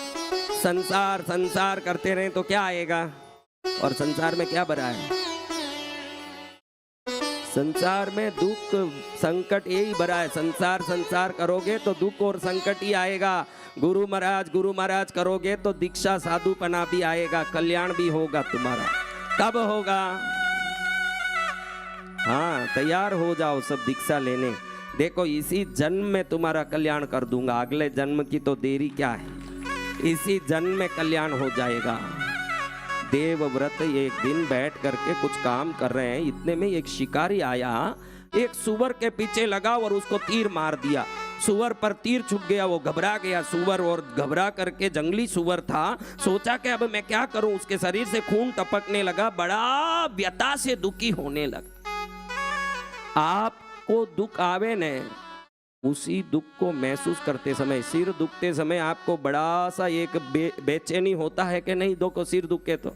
संसार संसार करते रहें तो क्या आएगा? और संसार में क्या भरा है? संसार में दुख संकट यही भरा है। संसार संसार करोगे तो दुख और संकट ही आएगा। गुरु महाराज करोगे तो दीक्षा साधुपना भी आएगा, कल्याण भी होगा तुम्हारा। कब होगा? हाँ, तैयार हो जाओ सब दीक्षा लेने। देखो, इसी जन्म में तुम्हारा कल्याण कर दूंगा, अगले जन्म की तो देरी क्या है, इसी जन्म में कल्याण हो जाएगा। देवव्रत एक दिन बैठ करके कुछ काम कर रहे हैं, इतने में एक शिकारी आया, एक सुअर के पीछे लगा और उसको तीर मार दिया। सुअर पर तीर छुप गया, वो घबरा गया सुअर, और घबरा करके, जंगली सुअर था, सोचा कि अब मैं क्या करूं। उसके शरीर से खून टपकने लगा, बड़ा व्यथा से दुखी होने लगा। आपको दुख आवे ने, उसी दुख को महसूस करते समय, सिर दुखते समय आपको बड़ा सा एक बेचैनी होता है कि नहीं? दो को सिर दुखे तो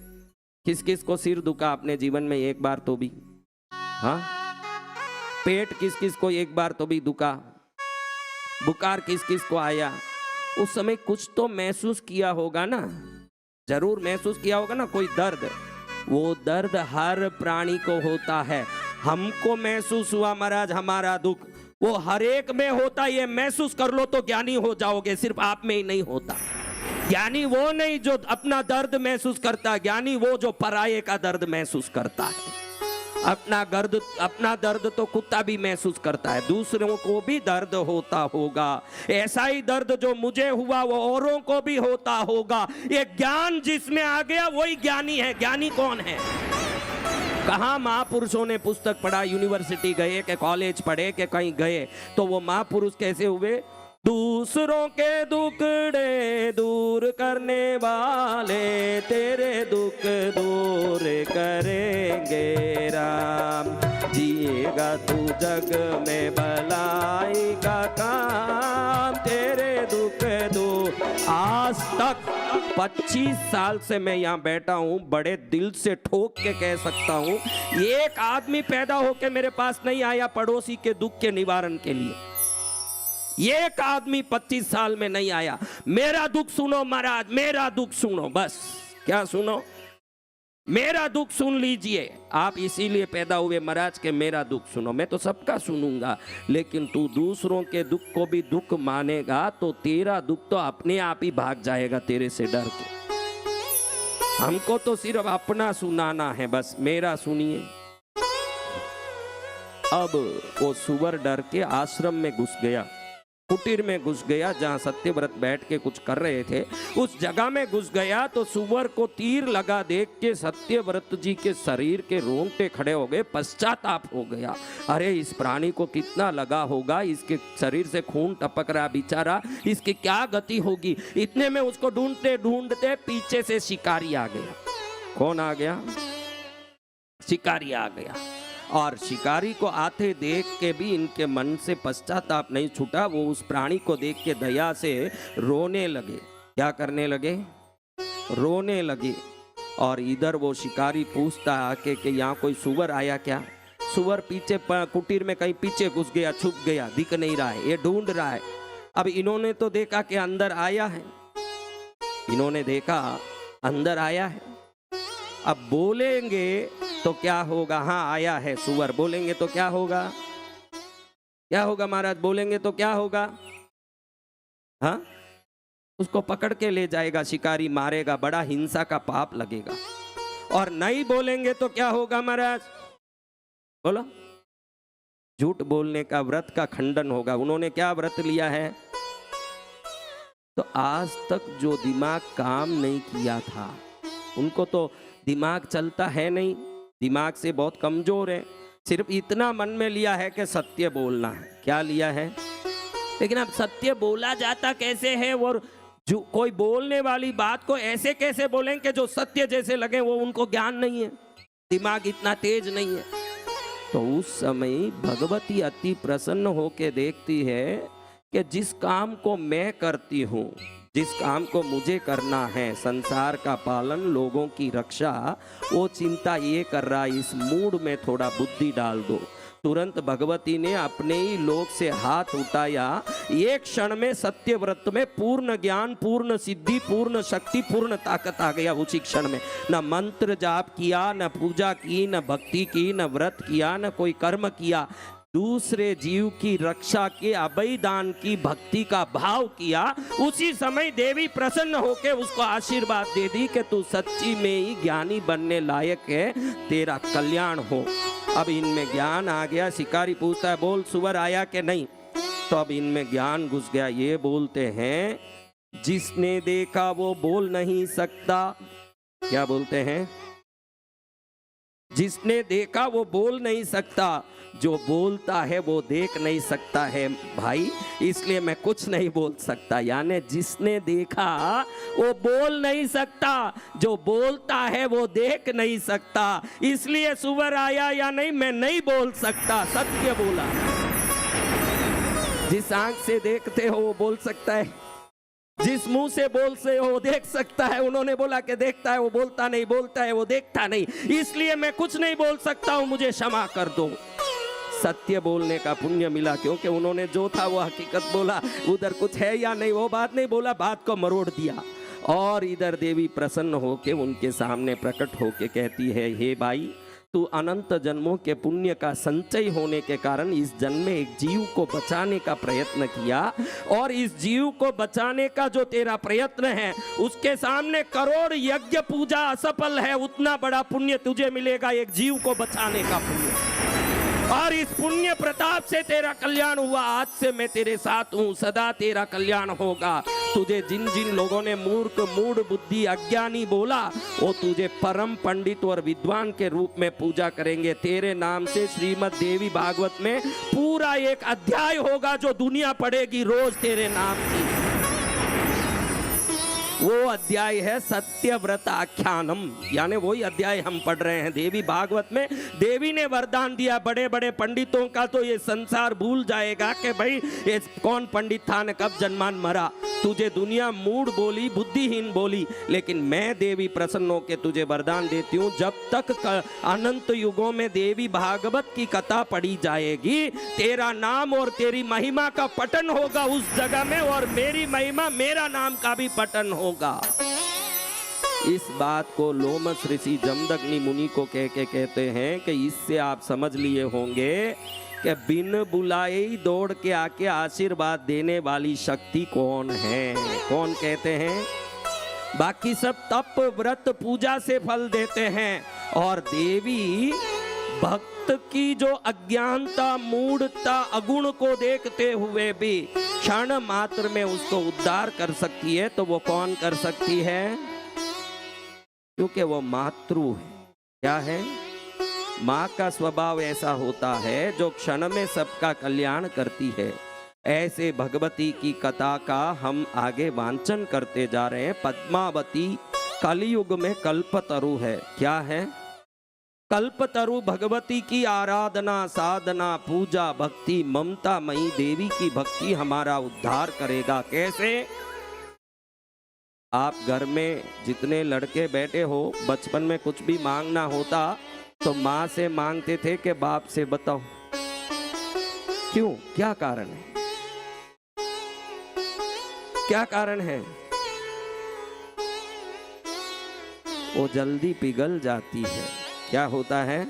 किस किस को सिर दुखा अपने जीवन में एक बार तो भी? हाँ, पेट किस किस को एक बार तो भी दुखा? बुखार किस किस को आया? उस समय कुछ तो महसूस किया होगा ना, जरूर महसूस किया होगा ना कोई दर्द। वो दर्द हर प्राणी को होता है। हमको महसूस हुआ महाराज हमारा दुख, वो हर एक में होता। ये महसूस कर लो तो ज्ञानी हो जाओगे। सिर्फ आप में ही नहीं होता। ज्ञानी वो नहीं जो अपना दर्द महसूस करता, ज्ञानी वो जो पराये का दर्द महसूस करता है। अपना दर्द तो कुत्ता भी महसूस करता है, दूसरों को भी दर्द होता होगा। ऐसा ही दर्द जो मुझे हुआ वो औरों को भी होता होगा। ये ज्ञान जिसमें आ गया वही ज्ञानी है। ज्ञानी कौन है? कहाँ महापुरुषों ने पुस्तक पढ़ा, यूनिवर्सिटी गए कि कॉलेज पढ़े कि कहीं गए, तो वो महापुरुष कैसे हुए? दूसरों के दुखड़े दूर करने वाले तेरे दुख दूर करेंगे राम। जिएगा तू जग में भलाई का काम, तेरे दुख दूर। आज तक 25 साल से मैं यहाँ बैठा हूँ, बड़े दिल से ठोक के कह सकता हूँ, एक आदमी पैदा होके मेरे पास नहीं आया पड़ोसी के दुख के निवारण के लिए। एक आदमी 25 साल में नहीं आया। मेरा दुख सुनो महाराज, मेरा दुख सुनो, बस। क्या सुनो? मेरा दुख सुन लीजिए। आप इसीलिए पैदा हुए महाराज के मेरा दुख सुनो। मैं तो सबका सुनूंगा, लेकिन तू दूसरों के दुख को भी दुख मानेगा तो तेरा दुख तो अपने आप ही भाग जाएगा तेरे से डर के। हमको तो सिर्फ अपना सुनाना है, बस मेरा सुनिए। अब वो सुअर डर के आश्रम में घुस गया, कुटीर में घुस गया, जहां सत्यव्रत बैठ के कुछ कर रहे थे, उस जगह में घुस गया। तो सुअर को तीर लगा देख के सत्यव्रत जी के शरीर के रोंगटे खड़े हो गए, पश्चाताप हो गया। अरे इस प्राणी को कितना लगा होगा, इसके शरीर से खून टपक रहा बेचारा, इसकी क्या गति होगी। इतने में उसको ढूंढते ढूंढते पीछे से शिकारी आ गया। कौन आ गया? शिकारी आ गया। और शिकारी को आते देख के भी इनके मन से पश्चाताप नहीं छूटा। वो उस प्राणी को देख के दया से रोने लगे। क्या करने लगे? रोने लगे। और इधर वो शिकारी पूछता आके कि यहाँ कोई सुअर आया क्या? सुअर पीछे कुटीर में कहीं पीछे घुस गया, छुप गया, दिख नहीं रहा है, ये ढूंढ रहा है। अब इन्होंने तो देखा कि अंदर आया है, इन्होंने देखा अंदर आया है। अब बोलेंगे तो क्या होगा? हाँ आया है सुअर, बोलेंगे तो क्या होगा? क्या होगा महाराज? बोलेंगे तो क्या होगा? हाँ, उसको पकड़ के ले जाएगा शिकारी, मारेगा, बड़ा हिंसा का पाप लगेगा। और नहीं बोलेंगे तो क्या होगा महाराज? बोलो। झूठ बोलने का व्रत का खंडन होगा। उन्होंने क्या व्रत लिया है? तो आज तक जो दिमाग काम नहीं किया था, उनको तो दिमाग चलता है नहीं, दिमाग से बहुत कमजोर है, सिर्फ इतना मन में लिया है कि सत्य बोलना है। क्या लिया है? लेकिन अब सत्य बोला जाता कैसे है? और जो कोई बोलने वाली बात को ऐसे कैसे बोलें कि जो सत्य जैसे लगे, वो उनको ज्ञान नहीं है, दिमाग इतना तेज नहीं है। तो उस समय भगवती अति प्रसन्न होके देखती है कि जिस काम को मैं करती हूँ, जिस काम को मुझे करना है, संसार का पालन, लोगों की रक्षा, वो चिंता ये कर रहा है, इस मूड में थोड़ा बुद्धि डाल दो। तुरंत भगवती ने अपने ही लोक से हाथ उठाया, एक क्षण में सत्य व्रत में पूर्ण ज्ञान, पूर्ण सिद्धि, पूर्ण शक्ति, पूर्ण ताकत आ गया उसी क्षण में। न मंत्र जाप किया, न पूजा की, न भक्ति की, न व्रत किया, न कोई कर्म किया, दूसरे जीव की रक्षा के अभय दान की भक्ति का भाव किया। उसी समय देवी प्रसन्न होकर उसको आशीर्वाद दे दी कि तू सच्ची में ही ज्ञानी बनने लायक है, तेरा कल्याण हो। अब इनमें ज्ञान आ गया। शिकारी पूछता है, बोल सुअर आया कि नहीं? तो अब इनमें ज्ञान घुस गया। ये बोलते हैं, जिसने देखा वो बोल नहीं सकता। क्या बोलते हैं? जिसने देखा वो बोल नहीं सकता, जो बोलता है वो देख नहीं सकता है भाई, इसलिए मैं कुछ नहीं बोल सकता। यानी जिसने देखा वो बोल नहीं सकता, जो बोलता है वो देख नहीं सकता, इसलिए सुअर आया या नहीं मैं नहीं बोल सकता, सत्य बोला। जिस आंख से देखते हो वो बोल सकता है, जिस मुंह से बोलते हो वो देख सकता है। उन्होंने बोला कि देखता है, वो बोलता नहीं, बोलता है वो देखता नहीं, इसलिए मैं कुछ नहीं बोल सकता हूं, मुझे क्षमा कर दो। सत्य बोलने का पुण्य मिला, क्योंकि उन्होंने जो था वो हकीकत बोला। उधर कुछ है या नहीं वो बात नहीं बोला, बात को मरोड़ दिया। और इधर देवी प्रसन्न होके उनके सामने प्रकट होके कहती है, हे भाई, तू अनंत जन्मों के पुण्य का संचय होने के कारण इस जन्म में एक जीव को बचाने का प्रयत्न किया, और इस जीव को बचाने का जो तेरा प्रयत्न है उसके सामने करोड़ यज्ञ पूजा असफल है, उतना बड़ा पुण्य तुझे मिलेगा, एक जीव को बचाने का पुण्य। और इस पुण्य प्रताप से तेरा कल्याण हुआ। आज से मैं तेरे साथ हूँ, सदा तेरा कल्याण होगा। तुझे जिन जिन लोगों ने मूर्ख, मूढ़ बुद्धि, अज्ञानी बोला, वो तुझे परम पंडित और विद्वान के रूप में पूजा करेंगे। तेरे नाम से श्रीमद् देवी भागवत में पूरा एक अध्याय होगा जो दुनिया पढ़ेगी रोज तेरे नाम की। वो अध्याय है सत्यव्रत आख्यानम, यानी वही अध्याय हम पढ़ रहे हैं देवी भागवत में। देवी ने वरदान दिया बड़े बड़े पंडितों का, तो ये संसार भूल जाएगा कि भाई ये कौन पंडित था न कब जन्मान मरा। तुझे दुनिया मूढ़ बोली, बुद्धिहीन बोली, लेकिन मैं देवी प्रसन्न होकर तुझे वरदान देती हूँ, जब तक अनंत युगों में देवी भागवत की कथा पढ़ी जाएगी, तेरा नाम और तेरी महिमा का पठन होगा उस जगह में, और मेरी महिमा, मेरा नाम का भी पठन होगा। इस बात को लोमस ऋषि जमदग्नि मुनि को कह के कहते हैं कि इससे आप समझ लिए होंगे कि बिन बुलाए ही दौड़ के आके आशीर्वाद देने वाली शक्ति कौन है। कौन कहते हैं? बाकी सब तप, व्रत, पूजा से फल देते हैं, और देवी भक्त की जो अज्ञानता, मूढ़ता, अगुण को देखते हुए भी क्षण मात्र में उसको उद्धार कर सकती है। तो वो कौन कर सकती है? क्योंकि वो मातृ है। क्या है? माँ का स्वभाव ऐसा होता है जो क्षण में सबका कल्याण करती है। ऐसे भगवती की कथा का हम आगे वांचन करते जा रहे हैं। पद्मावती कलयुग में कल्पतरु है। क्या है? कल्पतरु भगवती की आराधना, साधना, पूजा, भक्ति, ममता मई देवी की भक्ति हमारा उद्धार करेगा। कैसे? आप घर में जितने लड़के बैठे हो, बचपन में कुछ भी मांगना होता तो माँ से मांगते थे कि बाप से बताओ। क्यों? क्या कारण है? क्या कारण है? वो जल्दी पिघल जाती है। क्या होता है?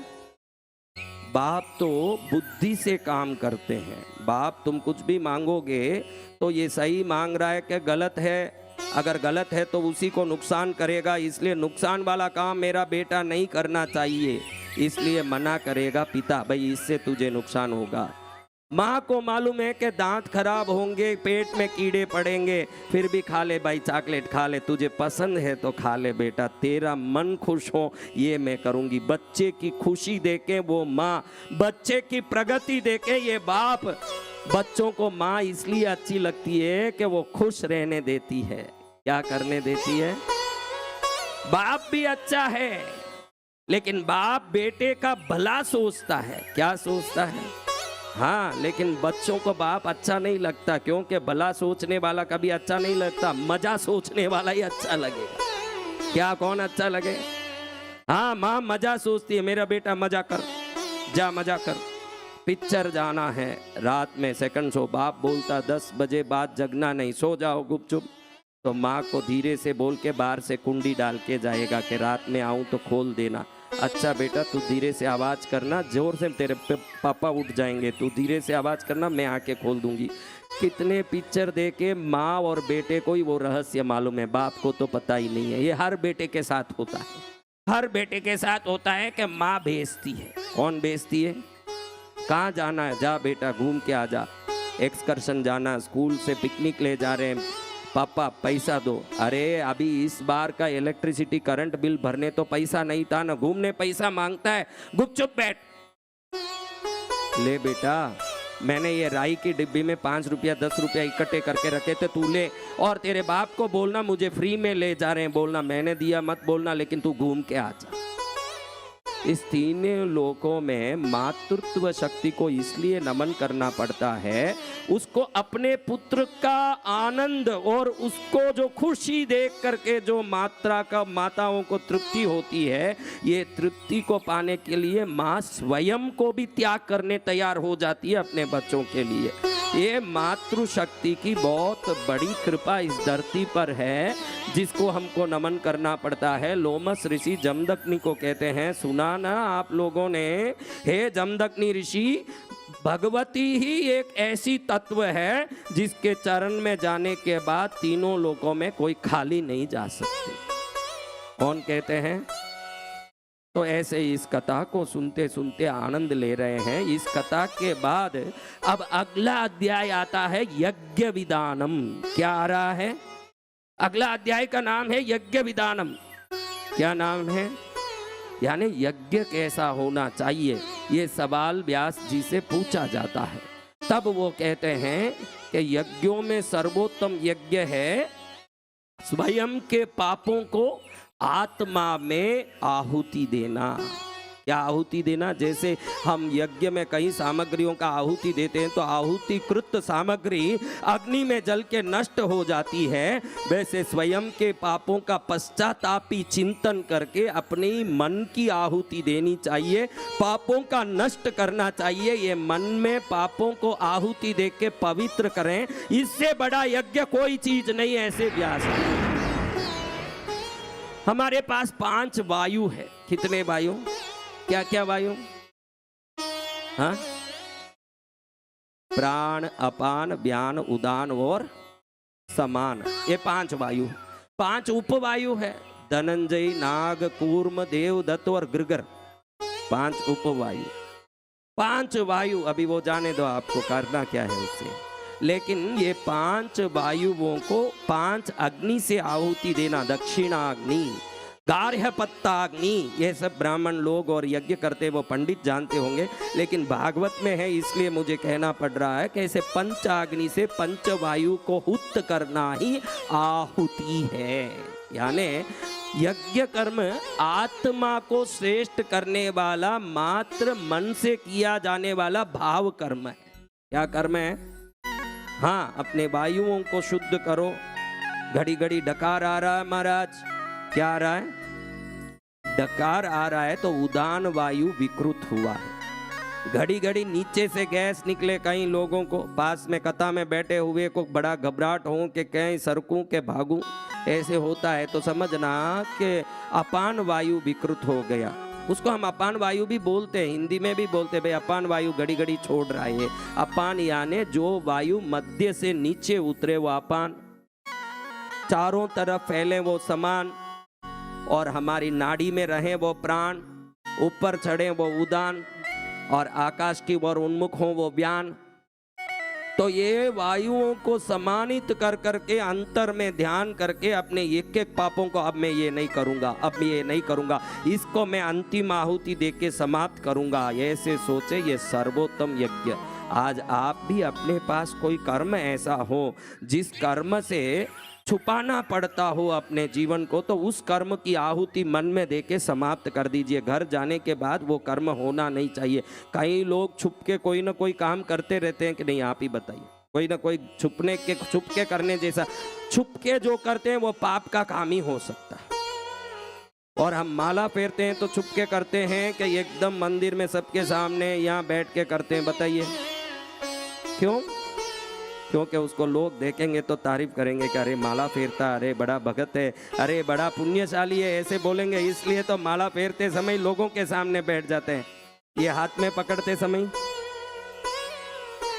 बाप तो बुद्धि से काम करते हैं। बाप तुम कुछ भी मांगोगे तो ये सही मांग रहा है कि गलत है, अगर गलत है तो उसी को नुकसान करेगा, इसलिए नुकसान वाला काम मेरा बेटा नहीं करना चाहिए, इसलिए मना करेगा पिता, भाई इससे तुझे नुकसान होगा। माँ को मालूम है कि दांत खराब होंगे, पेट में कीड़े पड़ेंगे, फिर भी खा ले भाई, चॉकलेट खा ले, तुझे पसंद है तो खा ले बेटा, तेरा मन खुश हो ये मैं करूंगी। बच्चे की खुशी देखे वो माँ, बच्चे की प्रगति देखे ये बाप। बच्चों को माँ इसलिए अच्छी लगती है कि वो खुश रहने देती है। क्या करने देती है? बाप भी अच्छा है, लेकिन बाप बेटे का भला सोचता है। क्या सोचता है? हाँ, लेकिन बच्चों को बाप अच्छा नहीं लगता, क्योंकि भला सोचने वाला कभी अच्छा नहीं लगता, मजा सोचने वाला ही अच्छा लगेगा। क्या कौन अच्छा लगे? हाँ, माँ मजा सोचती है, मेरा बेटा मजा कर, जा मजा कर। पिक्चर जाना है रात में सेकंड शो, बाप बोलता 10 बजे बाद जगना नहीं, सो जाओ गुपचुप, तो माँ को धीरे से बोल के बाहर से कुंडी डाल के जाएगा कि रात में आऊं तो खोल देना। अच्छा बेटा तू धीरे से आवाज करना, जोर से तेरे पापा उठ जाएंगे, तू धीरे से आवाज करना, मैं आके खोल दूंगी। कितने पिक्चर देखे माँ और बेटे को ही वो रहस्य मालूम है, बाप को तो पता ही नहीं है। ये हर बेटे के साथ होता है, हर बेटे के साथ होता है कि माँ भेजती है। कौन भेजती है? कहाँ जाना है? जा बेटा घूम के आ जा। एक्सकर्शन जाना, स्कूल से पिकनिक ले जा रहे हैं, पापा पैसा दो। अरे अभी इस बार का इलेक्ट्रिसिटी करंट बिल भरने तो पैसा नहीं था ना, घूमने पैसा मांगता है, गुपचुप बैठ। ले बेटा, मैंने ये राई की डिब्बी में 5 रुपया 10 रुपया इकट्ठे करके रखे थे, तू ले, और तेरे बाप को बोलना मुझे फ्री में ले जा रहे हैं, बोलना मैंने दिया मत बोलना, लेकिन तू घूम के आ जा। इस तीनों लोकों में मातृत्व शक्ति को इसलिए नमन करना पड़ता है, उसको अपने पुत्र का आनंद और उसको जो खुशी देख करके जो माताओं को तृप्ति होती है, ये तृप्ति को पाने के लिए माँ स्वयं को भी त्याग करने तैयार हो जाती है अपने बच्चों के लिए। ये मातृशक्ति की बहुत बड़ी कृपा इस धरती पर है, जिसको हमको नमन करना पड़ता है। लोमस ऋषि जमदग्नि को कहते हैं, सुना ना आप लोगों ने? हे जमदग्नि ऋषि, भगवती ही एक ऐसी तत्व है जिसके चरण में जाने के बाद तीनों लोकों में कोई खाली नहीं जा सकती। कौन कहते हैं? तो ऐसे इस कथा को सुनते सुनते आनंद ले रहे हैं। इस कथा के बाद अब अगला अध्याय आता है यज्ञ विधानम। क्या आ रहा है? अगला अध्याय का नाम है यज्ञ विधानम। क्या नाम है? यानी यज्ञ कैसा होना चाहिए, ये सवाल व्यास जी से पूछा जाता है। तब वो कहते हैं कि यज्ञों में सर्वोत्तम यज्ञ है स्वयं के पापों को आत्मा में आहुति देना। या आहुति देना, जैसे हम यज्ञ में कई सामग्रियों का आहुति देते हैं तो आहुतिकृत सामग्री अग्नि में जल के नष्ट हो जाती है, वैसे स्वयं के पापों का पश्चातापी चिंतन करके अपने मन की आहुति देनी चाहिए, पापों का नष्ट करना चाहिए। ये मन में पापों को आहुति दे के पवित्र करें, इससे बड़ा यज्ञ कोई चीज नहीं है। ऐसे व्यास हमारे पास 5 वायु है। कितने वायु? क्या क्या वायु? हाँ, प्राण, अपान, व्यान, उदान और समान, ये 5 वायु। 5 उपवायु है, धनंजय, नाग, कूर्म, देव, दत्त और गृगर। 5 उपवायु, 5 वायु। अभी वो जाने दो, आपको करना क्या है उससे। लेकिन ये 5 वायुओं को 5 अग्नि से आहुति देना, दक्षिणाग्नि, गार्हपत्याग्नि, ये सब ब्राह्मण लोग और यज्ञ करते वो पंडित जानते होंगे, लेकिन भागवत में है इसलिए मुझे कहना पड़ रहा है कि ऐसे पंचाग्नि से 5 वायु को हुत करना ही आहुति है। यानी यज्ञ कर्म आत्मा को श्रेष्ठ करने वाला, मात्र मन से किया जाने वाला भाव कर्म है। क्या कर्म है? हाँ, अपने वायुओं को शुद्ध करो। घड़ी घड़ी डकार आ रहा है महाराज, क्या आ रहा है? डकार आ रहा है तो उदान वायु विकृत हुआ है। घड़ी घड़ी नीचे से गैस निकले, कई लोगों को पास में कथा में बैठे हुए को बड़ा घबराहट हो कि कहीं सरकूं के भागूं, ऐसे होता है तो समझना कि अपान वायु विकृत हो गया। उसको हम अपान वायु भी बोलते हैं, हिंदी में भी बोलते हैं, भाई अपान वायु घड़ी घड़ी छोड़ रहा है। अपान यानी जो वायु मध्य से नीचे उतरे वो अपान। चारों तरफ फैले वो समान, और हमारी नाड़ी में रहे वो प्राण, ऊपर चढ़े वो उदान, और आकाश की ओर उन्मुख हो वो व्यान। तो ये वायुओं को सम्मानित कर करके अंतर में ध्यान करके अपने एक एक पापों को, अब मैं ये नहीं करूंगा, अब मैं ये नहीं करूंगा, इसको मैं अंतिम आहुति देके समाप्त करूंगा, ऐसे सोचे ये सर्वोत्तम यज्ञ। आज आप भी अपने पास कोई कर्म ऐसा हो जिस कर्म से छुपाना पड़ता हो अपने जीवन को, तो उस कर्म की आहुति मन में देके समाप्त कर दीजिए। घर जाने के बाद वो कर्म होना नहीं चाहिए। कई लोग छुप के कोई ना कोई काम करते रहते हैं कि नहीं, आप ही बताइए। कोई ना कोई छुप के करने जैसा, छुप के जो करते हैं वो पाप का काम ही हो सकता है। और हम माला फेरते हैं तो छुप के करते हैं कि एकदम मंदिर में सबके सामने यहाँ बैठ के करते हैं, बताइए क्यों? क्योंकि उसको लोग देखेंगे तो तारीफ करेंगे कि अरे माला फेरता, अरे बड़ा भगत है, अरे बड़ा पुण्यशाली है, ऐसे बोलेंगे। इसलिए तो माला फेरते समय लोगों के सामने बैठ जाते हैं। ये हाथ में पकड़ते समय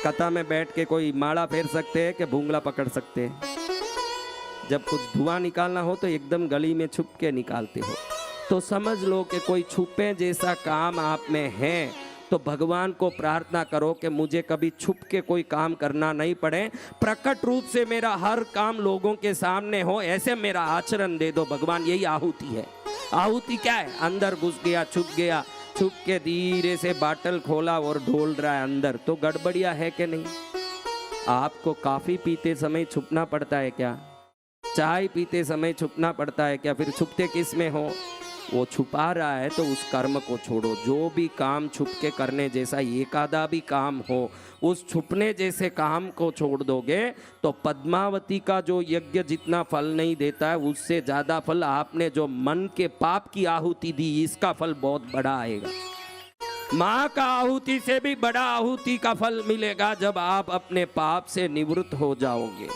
कथा में बैठ के कोई माला फेर सकते हैं कि भूंगला पकड़ सकते हैं? जब कुछ धुआं निकालना हो तो एकदम गली में छुप के निकालते हो। तो समझ लो कि कोई छुपे जैसा काम आप में है, तो भगवान को प्रार्थना करो कि मुझे कभी छुप के कोई काम करना नहीं पड़े, प्रकट रूप से मेरा हर काम लोगों के सामने हो, ऐसे मेरा आचरण दे दो भगवान। यही आहुति है। आहुति क्या है? अंदर घुस गया, छुप गया, छुप के धीरे से बाटल खोला और ढोल रहा है अंदर, तो गड़बड़िया है कि नहीं? आपको कॉफी पीते समय छुपना पड़ता है क्या? चाय पीते समय छुपना पड़ता है क्या? फिर छुपते किस में हो? वो छुपा रहा है तो उस कर्म को छोड़ो। जो भी काम छुप के करने जैसा एक आधा भी काम हो, उस छुपने जैसे काम को छोड़ दोगे तो पद्मावती का जो यज्ञ जितना फल नहीं देता है, उससे ज्यादा फल आपने जो मन के पाप की आहुति दी, इसका फल बहुत बड़ा आएगा। माँ का आहुति से भी बड़ा आहुति का फल मिलेगा जब आप अपने पाप से निवृत्त हो जाओगे।